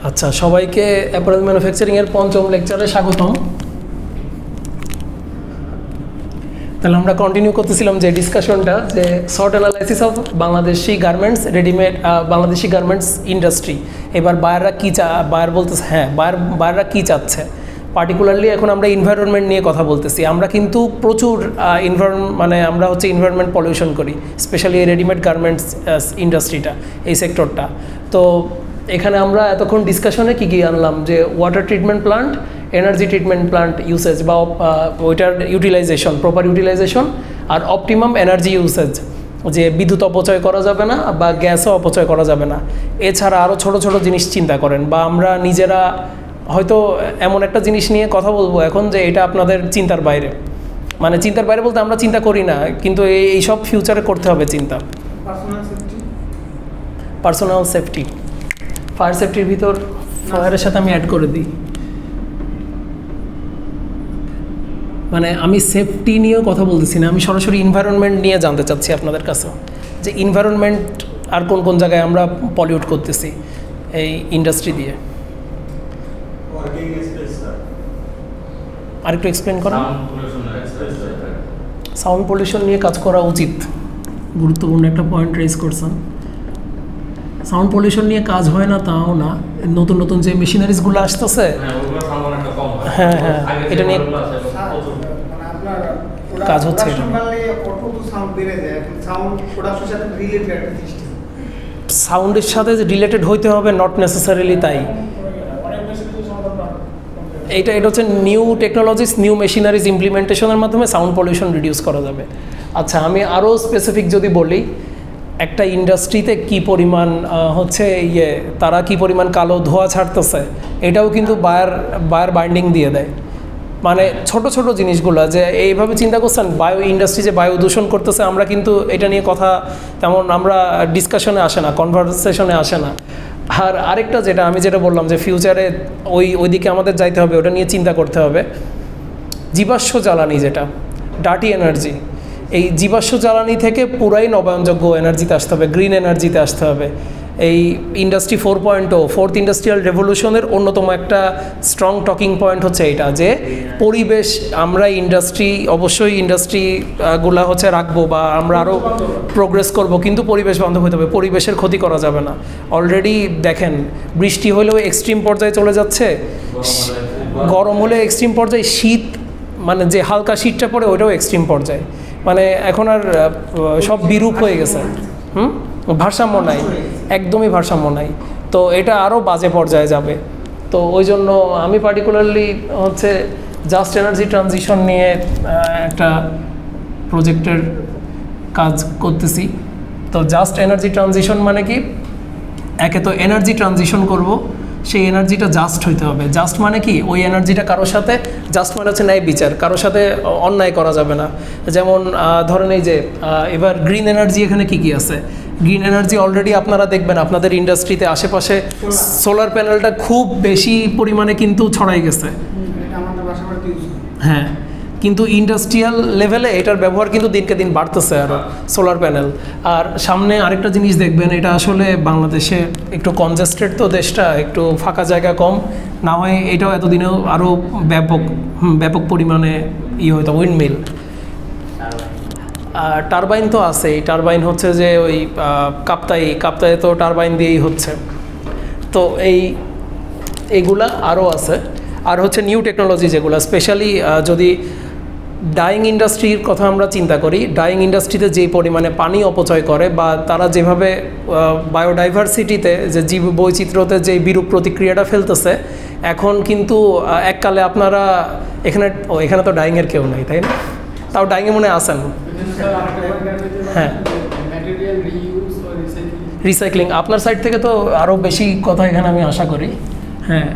আচ্ছা, সবাইকে apparel manufacturing এর পঞ্চম লেকচারে স্বাগতম। তাহলে আমরা কন্টিনিউ করতেছিলাম যে ডিসকাশনটা, যে short analysis of Bangladeshi garments readymade Bangladeshi garments industry. এবার বায়াররা কী বায়ার বলতেছে, হ্যাঁ বায়াররা কী চাচ্ছে। পার্টিকুলারলি এখন আমরা এনভায়রনমেন্ট নিয়ে কথা বলতেছি। আমরা কিন্তু প্রচুর আমরা হচ্ছে এনভায়রনমেন্ট পলিউশন করি, স্পেশালি এই রেডিমেড গার্মেন্টস ইন্ডাস্ট্রিটা, এই সেক্টরটা। তো এখানে আমরা এতক্ষণ ডিসকাশনে কী আনলাম, যে water treatment plant, energy treatment plant usage বা ওইটার ইউটিলাইজেশন, প্রপার ইউটিলাইজেশন, আর অপটিমাম এনার্জি ইউসেজ, যে বিদ্যুৎ অপচয় করা যাবে না বা গ্যাসও অপচয় করা যাবে না। এছাড়া আরও ছোট ছোট জিনিস চিন্তা করেন, বা আমরা নিজেরা হয়তো এমন একটা জিনিস নিয়ে কথা বলবো এখন যে এটা আপনাদের চিন্তার বাইরে, মানে চিন্তার বাইরে বলতে আমরা চিন্তা করি না, কিন্তু এইসব ফিউচারে করতে হবে চিন্তা। পার্সোনাল সেফটি, ফায়ার সেফটির ভিতর ফায়ারের সাথে আমি অ্যাড করে দিই। মানে আমি সেফটি নিয়েও কথা বলতেছি না, আমি সরাসরি এনভায়রনমেন্ট নিয়ে জানতে চাচ্ছি আপনাদের কাছে, যে এনভায়রনমেন্ট আর কোন কোন জায়গায় আমরা পলিউট করতেছি এই ইন্ডাস্ট্রি দিয়ে। আর একটু এক্সপ্লেন করা। সাউন্ড পলিউশন নিয়ে কাজ করা উচিত, গুরুত্বপূর্ণ একটা পয়েন্ট রেজ করছেন। সাউন্ড পলিউশন নিয়ে কাজ হয় না তাও না, নতুন নতুন যে মেশিনারিজগুলো আসতেছে, হ্যাঁ হ্যাঁ, এটা নিয়ে কাজ হচ্ছে। সাউন্ডের সাথে রিলেটেড হইতে হবে, নট নেসেসারিলি তাই। এটা হচ্ছে নিউ টেকনোলজিস, নিউ মেশিনারিজ ইমপ্লিমেন্টেশনের মাধ্যমে সাউন্ড পলিউশন রিডিউস করা যাবে। আচ্ছা, আমি আরও স্পেসিফিক যদি বলি, একটা ইন্ডাস্ট্রিতে কি পরিমাণ হচ্ছে তারা কি পরিমাণ কালো ধোঁয়া ছাড়তেছে, এটাও কিন্তু বায়ার বাইন্ডিং দিয়ে দেয়। মানে ছোট ছোট জিনিসগুলো, যে এইভাবে চিন্তা করছেন বায়ো ইন্ডাস্ট্রি যে বায়ু দূষণ করতেছে, আমরা কিন্তু এটা নিয়ে কথা তেমন আমরা ডিসকাশনে আসে না, কনভারসেশনে আসে না। আর আরেকটা যেটা বললাম, যে ফিউচারে ওইদিকে আমাদের যাইতে হবে, ওটা নিয়ে চিন্তা করতে হবে। জীবাশ্ম জ্বালানি, যেটা ডার্টি এনার্জি, এই জীবাশ্ম জ্বালানি থেকে পুরাই নবায়নযোগ্য এনার্জিতে আসতে হবে, গ্রিন এনার্জিতে আসতে হবে। এই ইন্ডাস্ট্রি 4.0, ফোর্থ ইন্ডাস্ট্রিয়াল রেভলিউশনের অন্যতম একটা স্ট্রং টকিং পয়েন্ট হচ্ছে এইটা, যে পরিবেশ, আমরা অবশ্যই ইন্ডাস্ট্রিগুলা হচ্ছে রাখবো বা আমরা আরও প্রোগ্রেস করব, কিন্তু পরিবেশ বান্ধব হতে হবে, পরিবেশের ক্ষতি করা যাবে না। অলরেডি দেখেন, বৃষ্টি হলেও এক্সট্রিম পর্যায়ে চলে যাচ্ছে, গরম হলে এক্সট্রিম পর্যায়ে, শীত মানে যে হালকা শীতটা পড়ে ওইটাও এক্সট্রিম পর্যায়ে। মানে এখন আর সব বিরূপ হয়ে গেছে, ভারসাম্য নাই, একদমই ভারসাম্য নাই। তো এটা আরও বাজে পর্যায়ে যাবে। তো ওই জন্য আমি পার্টিকুলারলি হচ্ছে জাস্ট এনার্জি ট্রানজিশন নিয়ে একটা প্রজেক্টের কাজ করতেছি। তো জাস্ট এনার্জি ট্রানজিশন মানে কি, একে তো এনার্জি ট্রানজিশন করব, সেই এনার্জিটা জাস্ট হইতে হবে। জাস্ট মানে কি, ওই এনার্জিটা কারোর সাথে, জাস্ট মানে হচ্ছে ন্যায় বিচার, কারোর সাথে অন্যায় করা যাবে না। যেমন ধরেন এই যে এবার গ্রিন এনার্জি, এখানে কি কি আছে? গ্রিন এনার্জি অলরেডি আপনারা দেখবেন আপনাদের ইন্ডাস্ট্রিতে আশেপাশে সোলার প্যানেলটা খুব বেশি পরিমাণে কিন্তু ছড়াই গেছে, হ্যাঁ। কিন্তু ইন্ডাস্ট্রিয়াল লেভেলে এটার ব্যবহার কিন্তু দিনকে দিন বাড়তেছে আরও, সোলার প্যানেল। আর সামনে আরেকটা জিনিস দেখবেন, এটা আসলে বাংলাদেশে একটু কনজেস্টেড, তো দেশটা একটু ফাঁকা জায়গা কম, না হয় এটাও এতদিনেও আরও ব্যাপক পরিমাণে হইতো। উইন্ডমিল, টারবাইন তো আছেই। টারবাইন হচ্ছে যে ওই কাপ্তাই তো টারবাইন দিয়েই হচ্ছে। তো এইগুলা আরও আছে। আর হচ্ছে নিউ টেকনোলজি যেগুলো, স্পেশালি যদি ডাইং ইন্ডাস্ট্রির কথা আমরা চিন্তা করি, ডাইং ইন্ডাস্ট্রিতে যেই পরিমাণে পানি অপচয় করে, বা তারা যেভাবে বায়োডাইভার্সিটিতে, যে জীব বৈচিত্র্যতে যে বিরূপ প্রতিক্রিয়াটা ফেলতেছে, এখন কিন্তু এককালে আপনারা এখানে তো ডাইংয়ের কেউ নাই, তাই না? তাও ডাইংয়ে মনে আসেন, হ্যাঁ। রিসাইক্লিং আপনার সাইড থেকে তো আরও বেশি কথা এখানে আমি আশা করি, হ্যাঁ।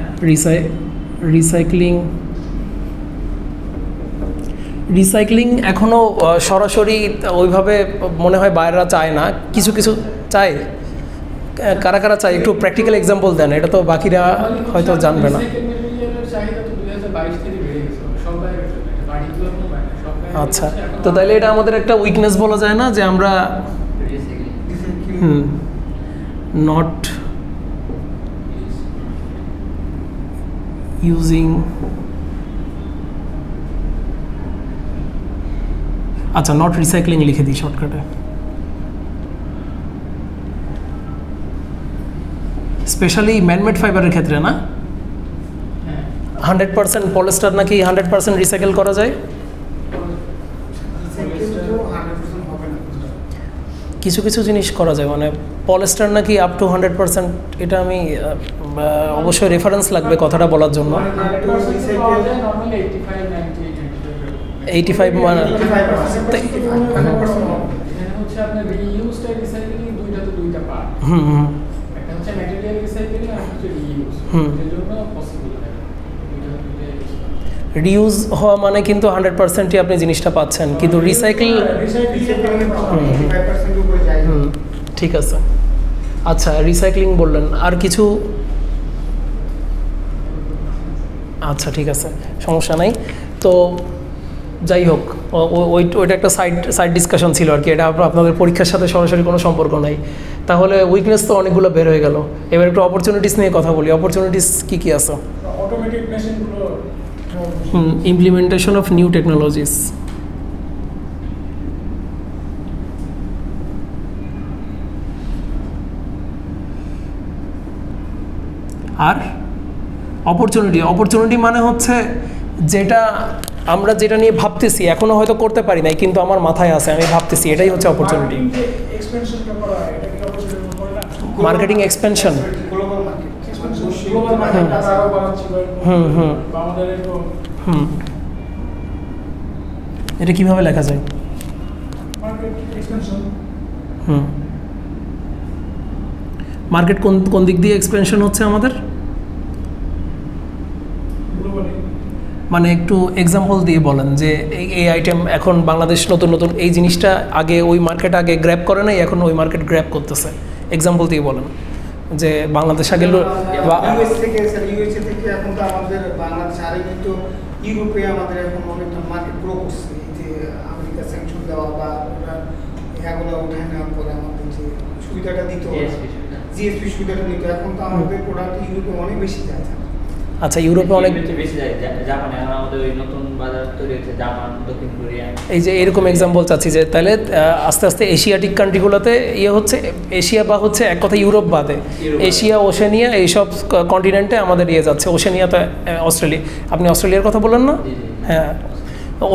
রিসাইক্লিং এখনও সরাসরি ওইভাবে মনে হয় বাইরেরা চায় না, কিছু কিছু চায়। কারা কারা চায় একটু প্র্যাকটিক্যাল এক্সাম্পল দেন, এটা তো বাকিরা হয়তো জানবে না। আচ্ছা, তো তাহলে এটা আমাদের একটা উইকনেস বলা যায় না, যে আমরা নট ইউজিং, আচ্ছা নট রিসাইক্লিং লিখে দিই শর্টকাটে। স্পেশালি ম্যানমেড ফাইবারের ক্ষেত্রে না 100% পলিস্টার নাকি 100% রিসাইকেল করা যায়? কিছু কিছু জিনিস করা যায়, মানে পলিস্টার নাকি আপ টু 100%, এটা আমি অবশ্যই রেফারেন্স লাগবে কথাটা বলার জন্য। 85 মানে রিউজ হওয়া মানে কিন্তু 100%ই আপনি জিনিসটা পাচ্ছেন, কিন্তু রিসাইকেল ঠিক আছে। আচ্ছা রিসাইক্লিং বললেন, আর কিছু? আচ্ছা ঠিক আছে, সমস্যা নাই। তো যাই হোক, ওইটা একটা সাইড ডিসকাশন ছিল আর কি, এটা আপনাদের পরীক্ষার সাথে সরাসরি কোনো সম্পর্ক নাই। তাহলে উইকনেস তো অনেকগুলো বের হয়ে গেল, এবার একটু অপরচুনিটিস নিয়ে কথা বলি। অপরচুনিটিস কী কী আছে? ইমপ্লিমেন্টেশন অফ নিউ টেকনোলজিস, আর অপরচুনিটি মানে হচ্ছে যেটা আমরা যেটা নিয়ে ভাবতেছি, এখনো হয়তো করতে পারি নাই কিন্তু আমার মাথায় আছে, আমি ভাবতেছি, এটাই হচ্ছে অপরচুনিটি। মার্কেটিং এক্সপেনশন, এটা কিভাবে লেখা যায়? মার্কেট কোন দিক দিয়ে এক্সপেনশন হচ্ছে আমাদের, মানে একটু এক্সাম্পল দিয়ে বলেন যে এই আইটেম এখন বাংলাদেশ নতুন নতুন এই জিনিসটা আগে ওই মার্কেট আগে গ্র্যাব করে নাই, এখন ওই মার্কেট গ্র্যাব করতেছে, এক্সাম্পল দিয়ে বলেন যে বাংলাদেশ আগে ইউএসএ থেকে এখন তো আমাদের বাংলাদেশ আরে কিন্তু ইউরোপে আমাদের এখন অনেকটা মার্কেট গ্রো করছে, যে আমেরিকা স্যাংশন দেওয়া বা এগুলো উঠায় নেওয়ার পরে আমাদের যে সুবিধাটা দিত, জিএসপি সুবিধাটা দিত, এখন তো আমাদের প্রোডাক্ট ইউরোপে অনেক বেশি যায়। আচ্ছা ইউরোপে অনেক বেশি যায়, জাপানে আমাদের ওই নতুন বাজার তৈরি হচ্ছে, জাপান, দক্ষিণ কোরিয়া, এই যে এরকম এক্সাম্পল চাচ্ছি যে তাহলে আস্তে আস্তে এশিয়াটিক কান্ট্রিগুলোতে হচ্ছে, এশিয়া বা হচ্ছে এক কথা ইউরোপ বাদে এশিয়া, ওশেনিয়া, এইসব কন্টিনেন্টে আমাদের যাচ্ছে। ওশেনিয়াতে অস্ট্রেলিয়া, আপনি অস্ট্রেলিয়ার কথা বললেন না? হ্যাঁ,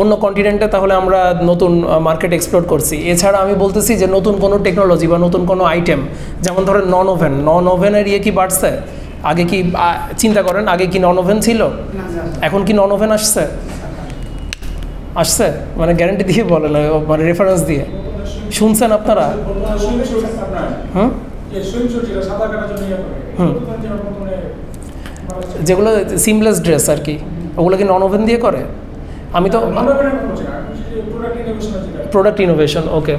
অন্য কন্টিনেন্টে তাহলে আমরা নতুন মার্কেট এক্সপ্লোর করছি। এছাড়া আমি বলতেছি যে নতুন কোনো টেকনোলজি বা নতুন কোনো আইটেম, যেমন ধরেন নন ওভেনের কি বাড়ছে? আগে কি চিন্তা করেন, আগে কি নন ওভেন ছিল? এখন কি নন ওভেন আসছে? মানে গ্যারান্টি দিয়ে বলেন, মানে রেফারেন্স দিয়ে শুনছেন আপনারা? যেগুলো সিমলেস ড্রেস আর কি, ওগুলো কি নন ওভেন দিয়ে করে? আমি তো প্রোডাক্ট ইনোভেশন, ওকে।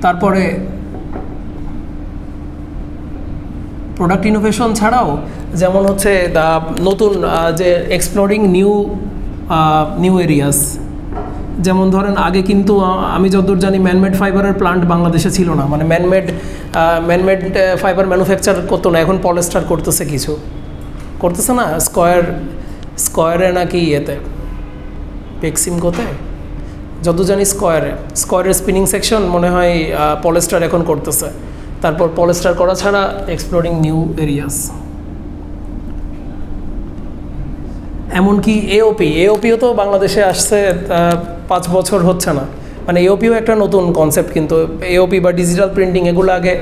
তারপরে প্রোডাক্ট ইনোভেশন ছাড়াও যেমন হচ্ছে নতুন যে এক্সপ্লোরিং নিউ এরিয়াস, যেমন ধরেন আগে কিন্তু আমি যতদূর জানি ম্যানমেড ফাইবারের প্লান্ট বাংলাদেশে ছিল না, মানে ম্যানমেড ফাইবার ম্যানুফ্যাকচার করতো না, এখন পলিস্টার করতেছে না, স্কয়ারে নাকি ইয়েতে পেক্সিমকোতে যত জানি স্কয়ারের স্পিনিং সেকশন মনে হয় পলিস্টার এখন করতেছে। তারপর পলিস্টার করা ছাড়া এক্সপ্লোরিং নিউ এরিয়াস, এমনকি এওপিও তো বাংলাদেশে আসছে 5 বছর হচ্ছে না, মানে এওপিও একটা নতুন কনসেপ্ট, কিন্তু এওপি বা ডিজিটাল প্রিন্টিং এগুলো আগে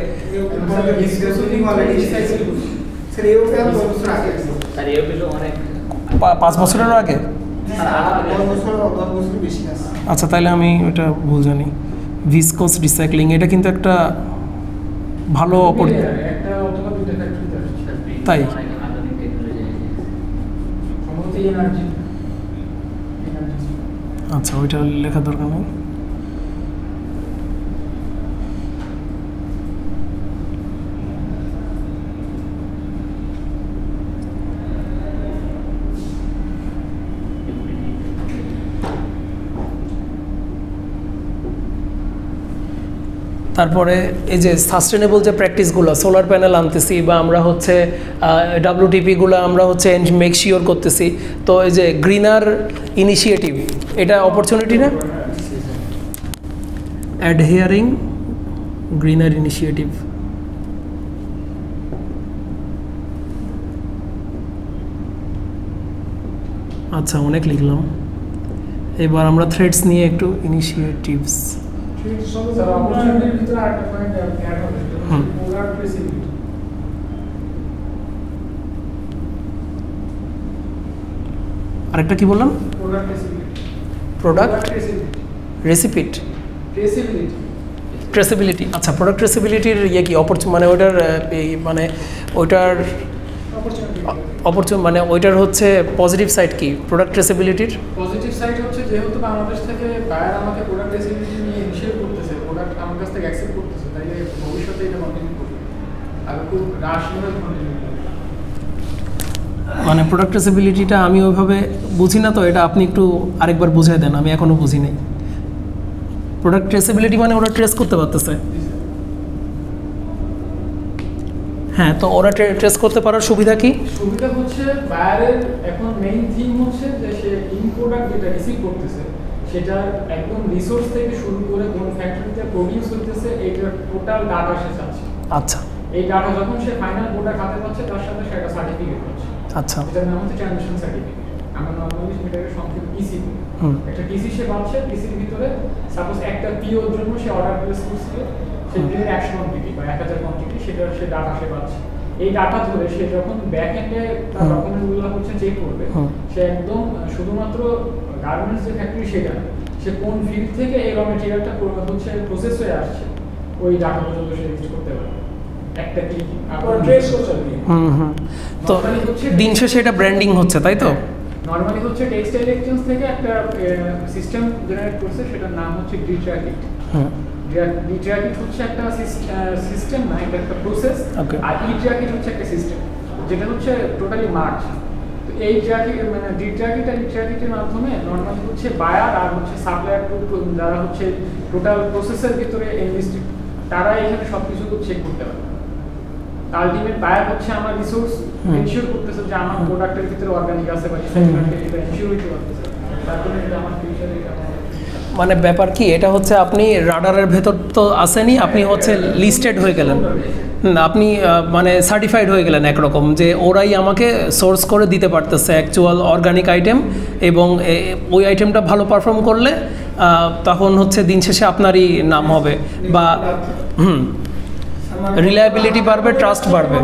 5 বছরেরও আগে। আচ্ছা তাহলে আমি ওটা ভুল জানি। ভিসকোস রিসাইক্লিং, এটা কিন্তু একটা ভালো তাই আচ্ছা ওইটা লেখা দরকার নেই। তারপরে এই যে সাস্টেনেবল যে প্র্যাকটিসগুলো, সোলার প্যানেল আনতেছি বা আমরা হচ্ছে WTPগুলো আমরা হচ্ছে মেক শিওর করতেছি, তো এই যে গ্রিনার ইনিশিয়েটিভ এটা অপরচুনিটি না? অ্যাডহিয়ারিং গ্রিনার ইনিশিয়েটিভ, আচ্ছা অনেক লিখলাম। এবার আমরা থ্রেডস নিয়ে একটু ইনিশিয়েটিভস। আরেকটা কি বললাম? Product receipt, traceability. আচ্ছা প্রোডাক্ট ট্রেসেবিলিটির ইয়ে কি মানে ওইটার মানে ওইটার মানে ওইটার হচ্ছে পজিটিভ সাইড কি প্রোডাক্ট ট্রেসেবিলিটির? পজিটিভ সাইড হচ্ছে যেহেতু বাংলাদেশ থেকে বায়ার আমাকে প্রোডাক্ট ট্রেসেবিলিটি নিয়ে ইনিশিয়েট করতেছে, প্রোডাক্ট আমার কাছ থেকে অ্যাকসেপ্ট করতেছে, তাই ভবিষ্যতে এটা কন্টিনিউ করবে আর খুব রাশভাবে কন্টিনিউ করবে। মানে প্রোডাক্ট ট্রেসেবিলিটিটা আমি ওইভাবে বুঝি না, তো এটা আপনি একটু আরেকবার বুঝিয়ে দেন, আমি এখনও বুঝি নাই। প্রোডাক্ট ট্রেসেবিলিটি মানে ওরা ট্রেস করতে পারতেছে। হ্যাঁ, তো ওরা ট্রেস করতে পারার সুবিধা কি? সুবিধা হচ্ছে বায়ারের এখন মেইন থিম হচ্ছে যে সে ইন প্রোডাক্ট যেটা রিসিভ করতেছে সেটা একদম রিসোর্স থেকে শুরু করে কোন ফ্যাক্টরিতে প্রডিউস হইতেছে এইটার টোটাল ডাটা সে চাচ্ছে। আচ্ছা, এই ডাটা যখন সে ফাইনাল প্রোডাক্ট হাতে পাচ্ছে তার সাথে সে একটা সার্টিফিকেট পাচ্ছে। আচ্ছা, এটার নাম হচ্ছে ট্রানজিশন সার্টিফিকেট। আমরা নরমালি সেটাকে সংক্ষেপে টিসি বলি। একটা টিসি সে পাচ্ছে, টিসির ভিতরে সাপোজ একটা পিওর জন্য সে অর্ডার প্লেস করছে, সেই পিওর 100 কোয়ান্টিটি বা 1000 কোয়ান্টিটি, সেটা সে ডাটা সে পাচ্ছে। এই ডাটা ধরে সে যখন ব্যাক এন্ডে তার ডকুমেন্টগুলো হচ্ছে চেক করবে, সে একদম শুধুমাত্র গার্মেন্টস যে ফ্যাক্টরি সেটা না, সে কোন ফিল্ড থেকে এই র মেটেরিয়ালটা হচ্ছে প্রসেস হয়ে আসছে ওই ডাটা পর্যন্ত সে রিচ করতে পারে একটা ক্লিক। আর ট্রেস করতে পারে। তো দিন শেষে এটা ব্র্যান্ডিং হচ্ছে, তাই তো? নরমালি হচ্ছে টেক্সটাইল এক্সচেঞ্জ থেকে একটা সিস্টেম জেনারেট করছে, সেটার নাম হচ্ছে ডিট্র্যাকিট। ডিট্র্যাকিট হচ্ছে একটা সিস্টেম না, এটা একটা প্রসেস। আর ইট্র্যাকিট হচ্ছে একটা সিস্টেম যেটা হচ্ছে টোটালি মার্জ। তো এই ট্র্যাকিট মানে ডিট্র্যাকিট আর ইট্র্যাকিটের মাধ্যমে নরমালি হচ্ছে বায়ার আর হচ্ছে সাপ্লায়ার যারা হচ্ছে টোটাল প্রসেসের ভিতরে ইনভেস্টেড, তারা এখানে সবকিছু চেক করতে পারে। আলটিমেট বায়ার হচ্ছে আমার রিসোর্স এনশিওর করতেছে যে আমার প্রোডাক্টের ভিতরে অর্গানিক আছে বা এটা এনশিওর হইতে পারতেছে, তারপরে এটা আমার ফিউচারে এটা মানে ব্যাপার কি, এটা হচ্ছে আপনি রাডারের ভেতর তো আসেনি, আপনি হচ্ছে লিস্টেড হয়ে গেলেন, আপনি মানে সার্টিফাইড হয়ে গেলেন একরকম, যে ওরাই আমাকে সোর্স করে দিতে পারতেছে অ্যাকচুয়াল অর্গানিক আইটেম, এবং ওই আইটেমটা ভালো পারফর্ম করলে তখন হচ্ছে দিন শেষে আপনারই নাম হবে বা রিলায়েবিলিটি বাড়বে, ট্রাস্ট বাড়বে।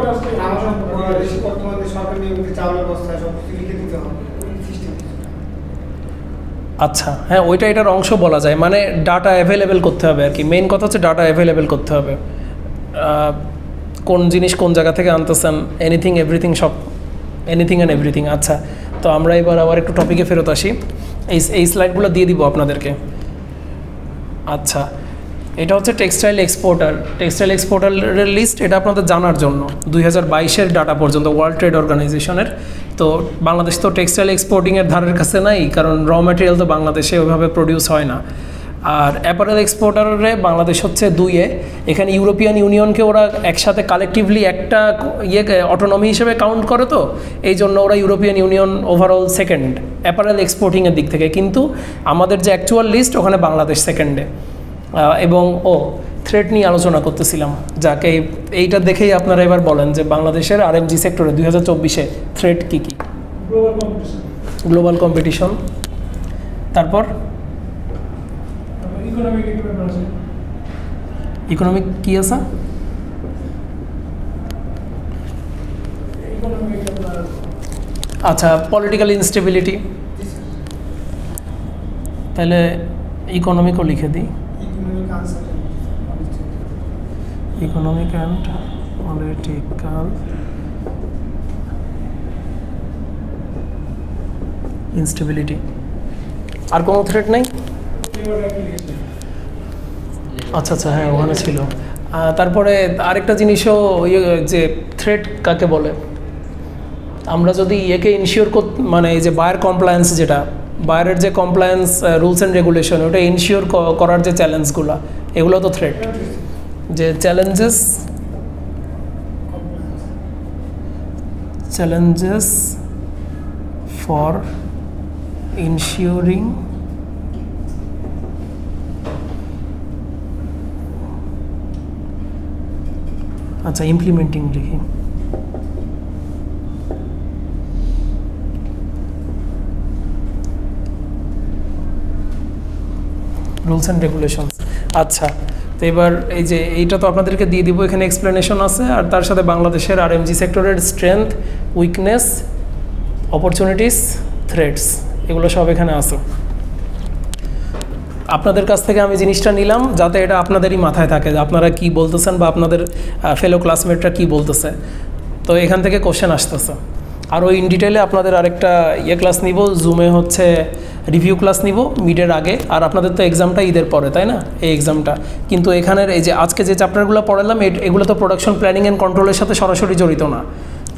আচ্ছা, হ্যাঁ ওইটা এটার অংশ বলা যায়, মানে ডাটা অ্যাভেলেবেল করতে হবে আর কি। মেইন কথা হচ্ছে ডাটা অ্যাভেলেবেল করতে হবে, কোন জিনিস কোন জায়গা থেকে আনতেছেন, এনিথিং এভরিথিং, সব এনিথিং অ্যান্ড এভরিথিং। আচ্ছা, তো আমরা এবার আবার একটু টপিকে ফেরত আসি, এই স্লাইডগুলো দিয়ে দিব আপনাদেরকে। আচ্ছা, এটা হচ্ছে টেক্সটাইল এক্সপোর্টারের লিস্ট, এটা আপনাদের জানার জন্য 2022-এর ডাটা পর্যন্ত ওয়ার্ল্ড ট্রেড অর্গানাইজেশনের। তো বাংলাদেশ তো টেক্সটাইল এক্সপোর্টিংয়ের ধারের কাছে নাই, কারণ র ম্যাটেরিয়াল তো বাংলাদেশে ওইভাবে প্রডিউস হয় না। আর অ্যাপারেল এক্সপোর্টারে বাংলাদেশ হচ্ছে 2-এ। এখানে ইউরোপিয়ান ইউনিয়নকে ওরা একসাথে কালেকটিভলি একটা অটোনমি হিসেবে কাউন্ট করে, তো এই জন্য ওরা European Union overall second apparel এক্সপোর্টিংয়ের দিক থেকে, কিন্তু আমাদের যে অ্যাকচুয়াল লিস্ট ওখানে বাংলাদেশ সেকেন্ডে। এবং থ্রেড নিয়ে আলোচনা করতেছিলাম, যাকে এইটা দেখেই আপনারা এবার বলেন যে বাংলাদেশের RMG সেক্টরে 2024-এ থ্রেড কী কী? গ্লোবাল কম্পিটিশন, তারপর ইকোনমিক কি আছে? আচ্ছা, পলিটিক্যাল ইনস্টেবিলিটি, তাহলে ইকোনমিকও লিখে দিই, ইকোনমিক অ্যান্ড পলিটিক্যাল ইনস্টেবিলিটি। আর কোনো থ্রেট নেই? আচ্ছা আচ্ছা, হ্যাঁ ওখানে ছিল। তারপরে আরেকটা জিনিসও যে থ্রেট কাকে বলে, আমরা যদি ইয়েকে ইনশিওর মানে এই যে বায়ার কমপ্লায়েন্স, যেটা বায়ারের যে কমপ্লায়েন্স রুলস অ্যান্ড রেগুলেশন, ওটা ইনশিওর করার যে চ্যালেঞ্জগুলো, এগুলো তো থ্রেট। যে চ্যালেঞ্জেস ফর ensuring আচ্ছা ইমপ্লিমেন্টিং লিখি রুলস অ্যান্ড রেগুলেশনস। আচ্ছা তো এবার এই যে এইটা তো আপনাদেরকে দিয়ে দিব, এখানে এক্সপ্লেনেশন আছে আর তার সাথে বাংলাদেশের আরএমজি সেক্টরের স্ট্রেংথ, উইকনেস, অপরচুনিটিস, থ্রেটস, এগুলো সব এখানে আছে। আপনাদের কাছ থেকে আমি জিনিসটা নিলাম যাতে এটা আপনাদেরই মাথায় থাকে যে আপনারা কী বলতেছেন বা আপনাদের ফেলো ক্লাসমেটরা কী বলতেছে। তো এখান থেকে কোশ্চেন আসতেছে। আরও ইন ডিটেলে আপনাদের আরেকটা ক্লাস নিব, জুমে হচ্ছে রিভিউ ক্লাস নিব মিডের আগে। আর আপনাদের তো এক্সামটা ঈদের পরে, তাই না, এই এক্সামটা। কিন্তু এখানের এই যে আজকে যে চ্যাপ্টারগুলো পড়ালাম এগুলো তো প্রোডাকশন প্ল্যানিং অ্যান্ড কন্ট্রোলের সাথে সরাসরি জড়িত না।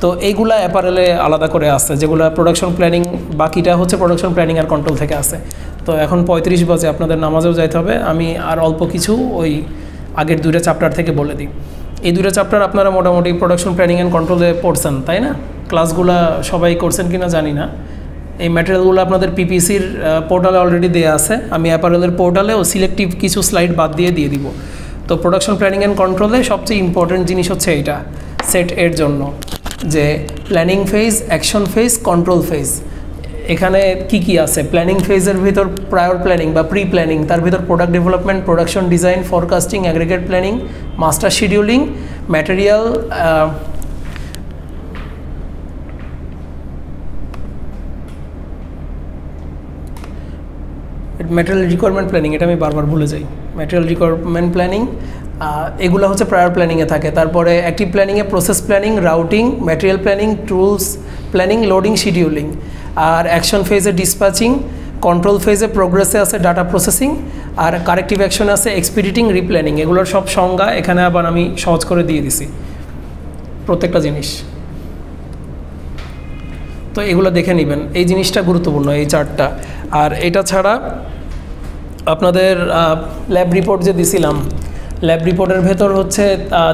তো এইগুলা অ্যাপারেলে আলাদা করে আসছে, যেগুলো প্রোডাকশন প্ল্যানিং, বাকিটা হচ্ছে প্রোডাকশন প্ল্যানিং আর কন্ট্রোল থেকে আসে। তো এখন 35 বাজে, আপনাদের নামাজেও যাইতে হবে। আমি আর অল্প কিছু ওই আগের 2টা চ্যাপ্টার থেকে বলে দিই। এই 2টা চ্যাপ্টার আপনারা মোটামুটি প্রোডাকশন প্ল্যানিং অ্যান্ড কন্ট্রোলে পড়ছেন, তাই না? ক্লাসগুলো সবাই করছেন কিনা জানি না। এই ম্যাটেরিয়ালগুলো আপনাদের পিপিসির পোর্টালে অলরেডি দেওয়া আছে। আমি অ্যাপারেলের পোর্টালেও সিলেক্টিভ কিছু স্লাইড বাদ দিয়ে দিব। তো প্রোডাকশন প্ল্যানিং অ্যান্ড কন্ট্রোলে সবচেয়ে ইম্পর্টেন্ট জিনিস হচ্ছে এইটা সেট এর জন্য, যে planning phase, action phase, control phase. এখানে কি আছে? প্ল্যানিং ফেজের ভিতর প্রায়র প্ল্যানিং বা প্রি প্ল্যানিং, তার ভিতর product development, production design, forecasting, aggregate planning, master scheduling, material requirement planning, এটা আমি বারবার ভুলে যাই। ম্যাটেরিয়াল রিকোয়ারমেন্ট প্ল্যানিং, এগুলো হচ্ছে প্রায়র প্ল্যানিংয়ে থাকে। তারপরে অ্যাক্টিভ প্ল্যানিংয়ে process planning, routing, material planning, tools planning, loading, scheduling. আর অ্যাকশন ফেজে ডিসপ্যাচিং, কন্ট্রোল ফেজে প্রোগ্রেসে আছে ডাটা প্রসেসিং, আর কারেক্টিভ অ্যাকশনে আছে এক্সপিডিটিং, রিপ্ল্যানিং। এগুলোর সব সংজ্ঞা এখানে আবার আমি সহজ করে দিয়ে দিছি প্রত্যেকটা জিনিস। তো এগুলো দেখে নেবেন, এই জিনিসটা গুরুত্বপূর্ণ, এই চার্টটা। আর এটা ছাড়া আপনাদের ল্যাব রিপোর্ট যে দিছিলাম, ল্যাব রিপোর্টের ভেতর হচ্ছে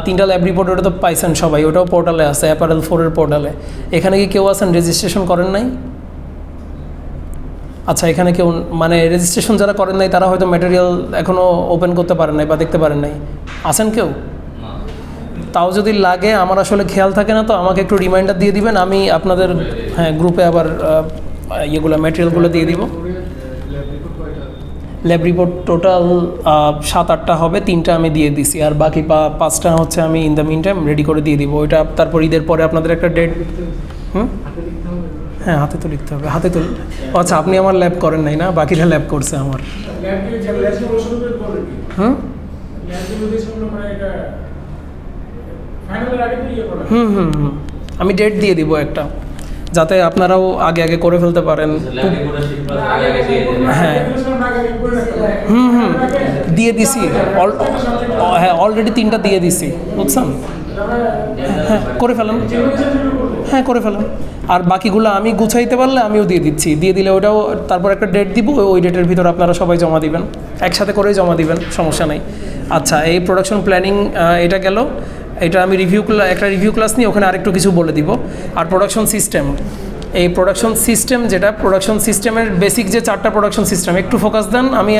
3টা ল্যাব রিপোর্ট, ওটা তো পাইছেন সবাই, ওটাও পোর্টালে আছে, অ্যাপারেল 4-এর পোর্টালে। এখানে কি কেউ আছেন রেজিস্ট্রেশন করেন নাই? আচ্ছা, এখানে কেউ মানে রেজিস্ট্রেশন যারা করেন নাই তারা হয়তো ম্যাটেরিয়াল এখনও ওপেন করতে পারেন নাই বা দেখতে পারেন নাই। আছেন কেউ? তাও যদি লাগে, আমার আসলে খেয়াল থাকে না, তো আমাকে একটু রিমাইন্ডার দিয়ে দিবেন, আমি আপনাদের গ্রুপে আবার ইয়েগুলো ম্যাটেরিয়ালগুলো দিয়ে দিব। ল্যাব রিপোর্ট টোটাল 7-8টা হবে, 3টা আমি দিয়ে দিছি, আর বাকি 5টা হচ্ছে আমি in the meantime ready করে দিয়ে দিব। ওইটা তারপর ঈদের পরে আপনাদের একটা ডেট। হ্যাঁ, হাতে তো লিখতে হবে, হাতে তো। আচ্ছা, আপনি আমার ল্যাব করেন নাই না, বাকিরা ল্যাব করছে আমার। আমি ডেট দিয়ে দিব একটা, যাতে আপনারাও আগে আগে করে ফেলতে পারেন। হ্যাঁ দিয়ে দিছি, হ্যাঁ অলরেডি 3টা দিয়ে দিছি, বুঝছেন? হ্যাঁ করে ফেলেন, হ্যাঁ করে ফেলেন। আর বাকিগুলো আমি গুছাইতে পারলে আমিও দিয়ে দিচ্ছি, দিয়ে দিলে ওটাও তারপর একটা ডেট দিব, ওই ডেটের ভিতর আপনারা সবাই জমা দিবেন, একসাথে করেই জমা দিবেন, সমস্যা নেই। আচ্ছা, এই প্রোডাকশন প্ল্যানিং এটা গেল, এটা আমি একটা রিভিউ ক্লাস নিয়ে ওখানে আরেকটু কিছু বলে দিব। আর প্রোডাকশন সিস্টেম, এই প্রোডাকশন সিস্টেম যেটা, প্রোডাকশন সিস্টেমের বেসিক যে 4টা প্রোডাকশন সিস্টেম, একটু ফোকাস দেন। আমি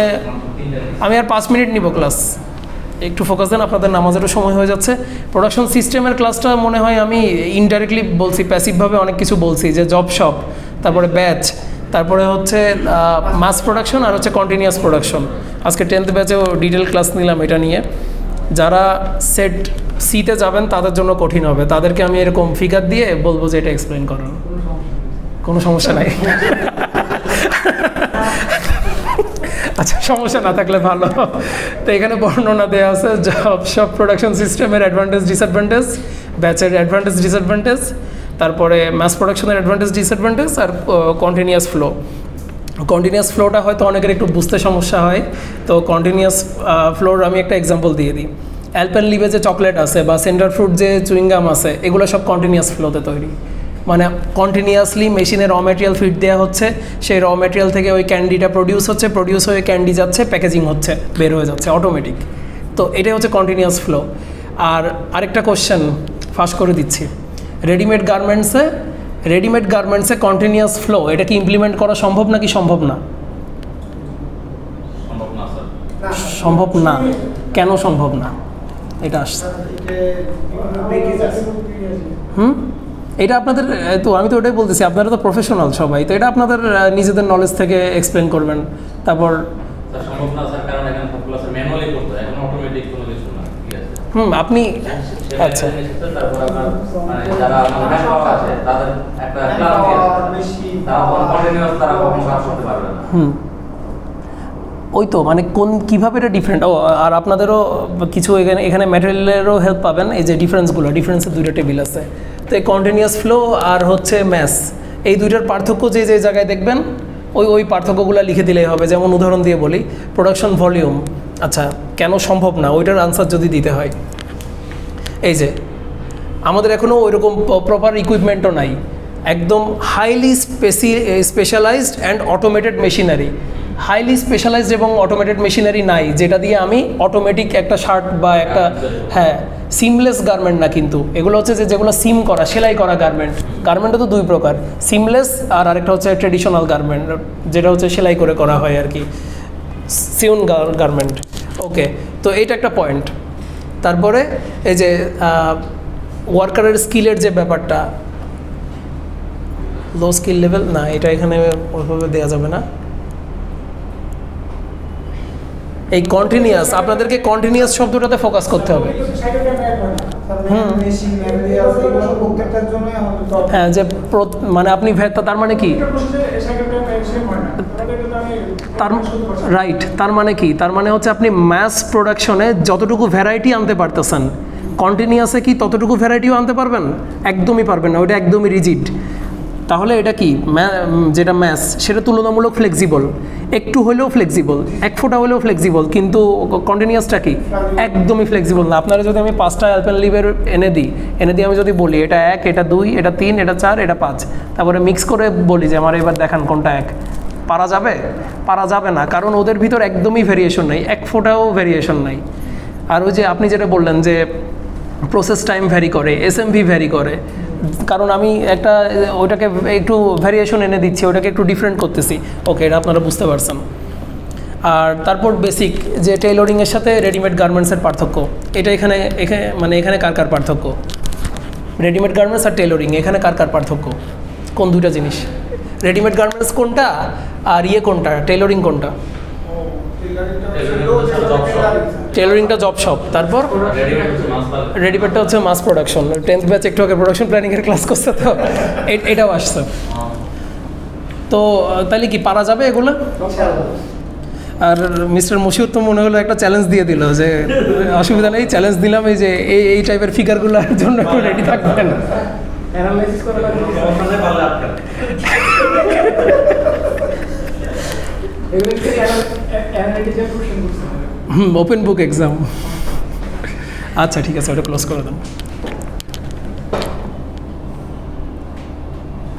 আর 5 মিনিট নিব ক্লাস, একটু ফোকাস দেন, আপনাদের নামাজেরও সময় হয়ে যাচ্ছে। প্রোডাকশন সিস্টেমের ক্লাসটা মনে হয় আমি ইনডাইরেক্টলি বলছি, প্যাসিভভাবে অনেক কিছু বলছি, যে জব শপ, তারপরে ব্যাচ, তারপরে হচ্ছে মাস প্রোডাকশন, আর হচ্ছে কন্টিনিউয়াস প্রোডাকশন। আজকে 10th ব্যাচেও ডিটেল ক্লাস নিলাম এটা নিয়ে। যারা সেট সিতে যাবেন তাদের জন্য কঠিন হবে, তাদেরকে আমি এরকম ফিগার দিয়ে বলবো যে এটা এক্সপ্লেন করার, কোনো সমস্যা নাই। আচ্ছা, সমস্যা না থাকলে ভালো। তো এখানে বর্ণনা দেওয়া আছে জব শপ প্রোডাকশন সিস্টেমের অ্যাডভান্টেজ ডিসঅ্যাডভান্টেজ, ব্যাচের অ্যাডভান্টেজ ডিসঅ্যাডভান্টেজ, তারপরে মাস প্রোডাকশনের অ্যাডভান্টেজ ডিসঅ্যাডভান্টেজ, আর কন্টিনিউয়াস ফ্লো। কন্টিনিউয়াস ফ্লোটা হয়তো অনেকের একটু বুঝতে সমস্যা হয়, তো কন্টিনিউয়াস ফ্লোর আমি একটা এক্সাম্পল দিয়ে দিই। অ্যালপেনলিবে যে চকলেট আছে বা সেন্টার ফ্রুট যে চুইংগাম আছে, এগুলো সব কন্টিনিউয়াস ফ্লোতে তৈরি, মানে কন্টিনিউয়াসলি মেশিনে র ম্যাটেরিয়াল ফিট দেওয়া হচ্ছে, সেই র ম্যাটেরিয়াল থেকে ওই ক্যান্ডিটা প্রডিউস হচ্ছে, প্রডিউস হয়ে ক্যান্ডি যাচ্ছে, প্যাকেজিং হচ্ছে, বের হয়ে যাচ্ছে অটোমেটিক। তো এটাই হচ্ছে কন্টিনিউয়াস ফ্লো। আর আরেকটা কোশ্চেন ফাঁস করে দিচ্ছি, রেডিমেড গার্মেন্টসে কন্টিনিউয়াস ফ্লো এটা কি ইমপ্লিমেন্ট করা সম্ভব নাকি সম্ভব না? সম্ভব না। কেন সম্ভব না? এটা আসছে এটা আপনাদের, তো আমি তো ওটাই বলতেছি, আপনারা তো প্রফেশনাল সবাই, তো এটা আপনাদের নিজেদের নলেজ থেকে এক্সপ্লেন করবেন। তারপর সম্ভব না স্যার, কারণ এখানে সবগুলো স্যার ম্যানুয়ালি করতে হয়, এখন অটোমেটিক কোনো কিছু না। ঠিক আছে, আপনি আচ্ছা তারপর আপনার মানে যারা ম্যান পাওয়ার আছে তাদের একটা ক্লান্তি আছে, তারা কন্টিনিউয়াস তারা কখনো কাজ করতে পারবে না। ওই তো মানে কীভাবে এটা ডিফারেন্ট। ও আর আপনাদেরও কিছু এখানে ম্যাটেরিয়ালেরও হেল্প পাবেন। এই যে ডিফারেন্সের দুইটা টেবিল আছে। তো এই কন্টিনিউয়াস ফ্লো আর হচ্ছে ম্যাস, এই দুইটার পার্থক্য যে জায়গায় দেখবেন ওই পার্থক্যগুলো লিখে দিলেই হবে। যেমন উদাহরণ দিয়ে বলি, প্রোডাকশন ভলিউম, আচ্ছা কেন সম্ভব না ওইটার আনসার যদি দিতে হয়, এই যে আমাদের এখনও ওইরকম প্রপার ইকুইপমেন্টও নাই, একদম highly specialised and automated machinery, highly specialised এবং অটোমেটেড মেশিনারি নাই যেটা দিয়ে আমি অটোমেটিক একটা শার্ট বা একটা সিমলেস গার্মেন্ট না, কিন্তু এগুলো হচ্ছে যেগুলো সিম করা, সেলাই করা গার্মেন্টও তো দুই প্রকার, সিমলেস আর আরেকটা হচ্ছে ট্রেডিশনাল গার্মেন্ট যেটা হচ্ছে সেলাই করে করা হয় আর কি, সিউন গার্মেন্ট। ওকে, তো এইটা একটা পয়েন্ট। তারপরে এই যে ওয়ার্কারের স্কিলের যে ব্যাপারটা, লো স্কিল লেভেল না, এটা এখানে ওইভাবে দেওয়া যাবে না। এই কন্টিনিউয়াস, আপনাদেরকে কন্টিনিউয়াস শব্দটাতে ফোকাস করতে হবে। হ্যাঁ, যে মানে আপনি তার মানে কি, রাইট, তার মানে কি, তার মানে হচ্ছে আপনি ম্যাস প্রোডাকশনে যতটুকু ভ্যারাইটি আনতে পারতেছেন, কন্টিনিউয়াসে কি ততটুকু ভ্যারাইটিও আনতে পারবেন? একদমই পারবেন না, ওইটা একদমই রিজিড। তাহলে এটা কি যেটা ম্যাস সেটা তুলনামূলক ফ্লেক্সিবল, একটু হলেও ফ্লেক্সিবল, এক ফোঁটা হলেও ফ্লেক্সিবল, কিন্তু কন্টিনিউয়াসটা কি একদমই ফ্লেক্সিবল না। আপনারা যদি আমি 5টা অ্যালপেনলিবের এনে দিই আমি যদি বলি এটা 1, এটা 2, এটা 3, এটা 4, এটা 5, তারপরে মিক্স করে বলি যে আমার এবার দেখান কোনটা 1, পারা যাবে না, কারণ ওদের ভিতর একদমই ভেরিয়েশন নাই, এক ফোঁটাও ভেরিয়েশন নাই। আর ওই যে আপনি যেটা বললেন যে প্রসেস টাইম ভ্যারি করে, এসএমভি ভ্যারি করে, কারণ আমি একটা ওইটাকে একটু ভ্যারিয়েশন এনে দিচ্ছি, ওটাকে একটু ডিফারেন্ট করতেছি। ওকে, এটা আপনারা বুঝতে পারছেন। আর তারপর বেসিক যে টেইলরিংয়ের সাথে রেডিমেড গার্মেন্টসের পার্থক্য, এটা এখানে মানে এখানে কার পার্থক্য, রেডিমেড গার্মেন্টস আর টেইলরিং, এখানে কার পার্থক্য, কোন দুইটা জিনিস? রেডিমেড গার্মেন্টস কোনটা আর কোনটা, টেইলরিং কোনটা? টেইলরিংটা জব শপ, তারপর রেডিমেডটা হচ্ছে মাস প্রোডাকশন। 10th ব্যাচ একটু আগে প্রোডাকশন প্ল্যানিংয়ের ক্লাস করছে, তো এটাও আসছে। তো তাহলে কি পারা যাবে এগুলো? আর মিস্টার মশিউর তো মনে হলো একটা চ্যালেঞ্জ দিয়ে দিল যে অসুবিধা নেই, চ্যালেঞ্জ দিলাম এই যে এই টাইপের ফিগারগুলোর জন্য একটু রেডি থাকবেন। Open book exam. আচ্ছা ঠিক আছে, ওটা ক্লোজ করে দাও।